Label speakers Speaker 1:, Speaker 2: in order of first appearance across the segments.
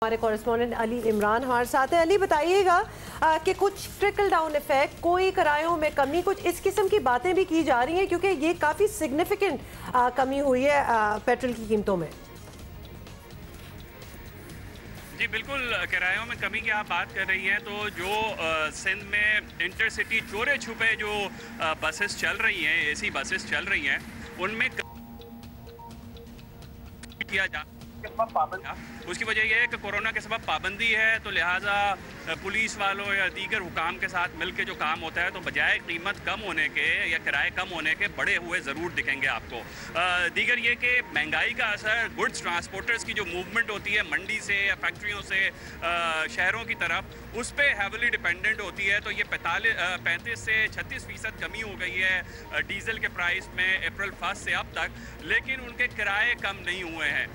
Speaker 1: हमारे कॉरेस्पॉन्डेंट अली इमरान हमारे साथ है। अली, बताइएगा कि कुछ ट्रिकल डाउन इफेक्ट, कोई किरायों में कमी, कुछ इस किस्म की बातें भी की जा रही हैं क्योंकि ये काफ़ी सिग्निफिकेंट कमी हुई है पेट्रोल की कीमतों में।
Speaker 2: जी बिल्कुल, किरायों में कमी की आप बात कर रही हैं तो जो सिंध में इंटरसिटी चोरे छुपे जो बसेस चल रही हैं, एसी बसेस चल रही हैं, उनमें किया जा उसकी वजह यह है कि कोरोना के सबब पाबंदी है, तो लिहाजा पुलिस वालों या दीगर हुकाम के साथ मिलकर जो काम होता है तो बजाय कीमत कम होने के या किराए कम होने के बढ़े हुए ज़रूर दिखेंगे आपको। दीगर ये कि महंगाई का असर गुड्स ट्रांसपोर्टर्स की जो मूवमेंट होती है मंडी से या फैक्ट्रियों से शहरों की तरफ, उस पर हैवली डिपेंडेंट होती है। तो ये 35 से 36% कमी हो गई है डीजल के प्राइस में अप्रैल 1 से अब तक, लेकिन उनके किराए कम नहीं हुए हैं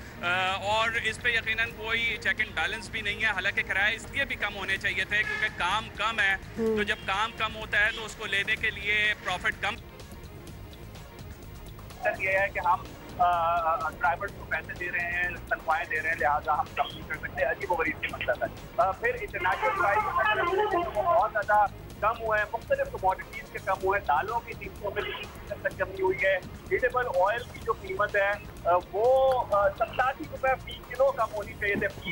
Speaker 2: और इस पे यकीनन कोई चेक एंड बैलेंस भी नहीं है। हालांकि किराए इसलिए भी कम होने चाहिए थे क्योंकि काम कम है, तो जब काम कम होता है तो उसको लेने के लिए प्रॉफिट कम। ये है कि हम ड्राइवर्स को पैसे दे रहे हैं, तनख्वाहें दे रहे हैं, लिहाजा हम कम नहीं कर सकते। अजीब गरीब की मतलब है। फिर इंटरनेशनल प्राइस बहुत ज़्यादा कम हुए हैं, मुख्तलिफ कमोडिटीज़ के कम हुए हैं, दालों की कीमतों में 30% तक कमी हुई है। ईटेबल ऑयल की जो कीमत है वो 87 रुपये फी किलो कम होनी चाहिए थे, फी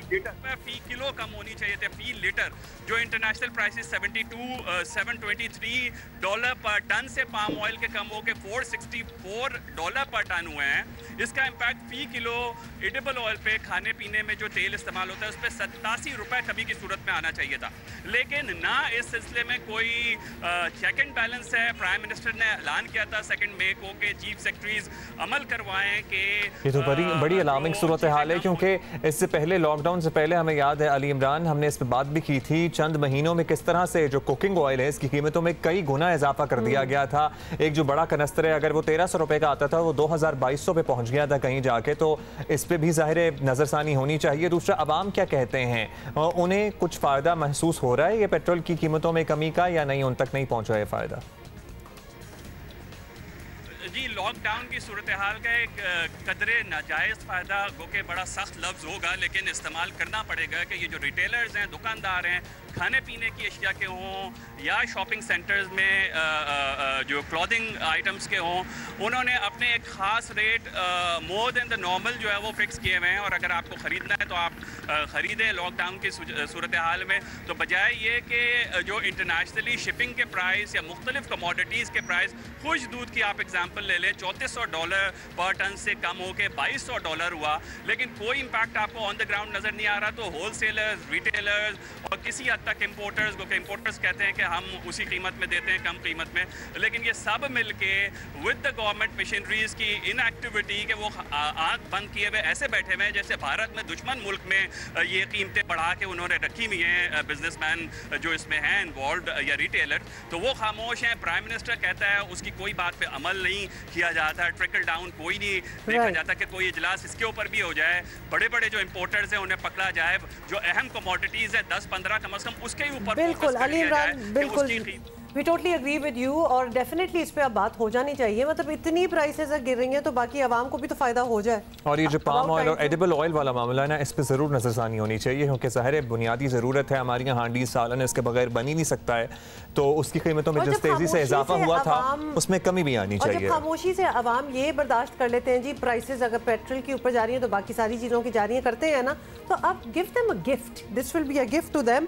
Speaker 2: किलो कम होनी चाहिए थे फी लीटर। जो इंटरनेशनल प्राइसेस $723 पर टन से पाम ऑयल के कम होकर $464 पर टन हुए हैं। इसका इम्पैक्ट फी किलो एडिबल ऑयल पे, खाने पीने में जो तेल इस्तेमाल होता है उस पर 87 रुपये कभी की सूरत में आना चाहिए था, लेकिन ना इस सिलसिले में कोई चेक एंड बैलेंस है। प्राइम मिनिस्टर ने ऐलान किया था 2 मई को कि चीफ सेक्रेटरीज अमल करवाएं कि
Speaker 3: ये तो बड़ी अलार्मिंग सूरत हाल है, क्योंकि इससे पहले, लॉकडाउन से पहले, हमें याद है अली इमरान, हमने इस पर बात भी की थी चंद महीनों में किस तरह से जो कुकिंग ऑयल है इसकी कीमतों में कई गुना इजाफा कर दिया गया था। एक जो बड़ा कनस्तर है अगर वो 1300 रुपए का आता था वो 2200 पे पहुंच गया था कहीं जाके, तो इस पर भी जाहिर नजरसानी होनी चाहिए। दूसरा, अवाम क्या कहते हैं, उन्हें कुछ फायदा महसूस हो रहा है ये पेट्रोल की कीमतों में कमी का, या नहीं, उन तक नहीं पहुंचा है फायदा?
Speaker 2: जी, लॉकडाउन की सूरत हाल का एक कदरे नाजायज़ फ़ायदा, गो के बड़ा सख्त लफ्ज़ होगा लेकिन इस्तेमाल करना पड़ेगा कि ये जो रिटेलर्स हैं, दुकानदार हैं, खाने पीने की अशिया के हों या शॉपिंग सेंटर्स में जो क्लॉथिंग आइटम्स के हों, उन्होंने अपने एक ख़ास rate more than the normal जो है वो फ़िक्स किए हुए हैं और अगर आपको ख़रीदना है तो आप ख़रीदें। लॉकडाउन की सूरत हाल में तो बजाय ये कि जो इंटरनेशनली शिपिंग के प्राइस या मुख्तलिफ कमोडिटीज़ के प्राइस, खुश दूध की आप एग्ज़ाम्पल ले लें, $3400 पर टन से कम होकर $2200 हुआ, लेकिन कोई इम्पैक्ट आपको ऑन द ग्राउंड नज़र नहीं आ रहा। तो होलसेलर्स, रिटेलर्स और किसी हद तक इम्पोर्टर्स, को इम्पोर्टर्स कहते हैं कि हम उसी कीमत में देते हैं, कम कीमत में, लेकिन ये सब मिल के विद द गवर्नमेंट मशीनरीज की इनएक्टिविटी के वो आँख बंद किए हुए ऐसे बैठे हुए हैं जैसे भारत में दुश्मन मुल्क में ये कीमतें बढ़ा के उन्होंने रखी हुई हैं बिजनेसमैन जो इसमें हैं इन्वॉल्व या रिटेलर, तो वो खामोश हैं। प्राइम मिनिस्टर कहता है उसकी कोई बात पे अमल नहीं किया जाता, ट्रिकल डाउन कोई नहीं देखा जाता कि कोई इजलास इसके ऊपर भी हो जाए, बड़े बड़े जो इंपोर्टर्स हैं उन्हें पकड़ा जाए, जो अहम कमोडिटीज है 10-15 कम से कम उसके ऊपर
Speaker 1: बिल्कुल अली इमरान, बिल्कुल we totally agree with you और डेफिनेटली इस पे अब बात हो जानी चाहिए। मतलब इतनी प्राइसेस गिर रही हैं तो बाकी आवाम को भी तो फायदा हो जाए। और
Speaker 3: ये जो पाम ऑयल और एडिबल ऑयल वाला मामला है ना, इस पे जरूर नजरसानी होनी चाहिए क्योंकि ज़ाहिर बुनियादी ज़रूरत है हमारी यहाँ, हांडी सालन इसके बगैर बन ही नहीं सकता है, तो उसकी कीमतों में जिस तेजी से इजाफा हुआ था उसमें कमी भी आनी चाहिए।
Speaker 1: जब खामोशी से आवाम ये बर्दाश्त कर लेते हैं जी, प्राइसेस अगर पेट्रोल के ऊपर जा रही है तो बाकी सारी चीज़ों की जा रही है, करते हैं ना, तो अब give them a gift, this will be a gift to them.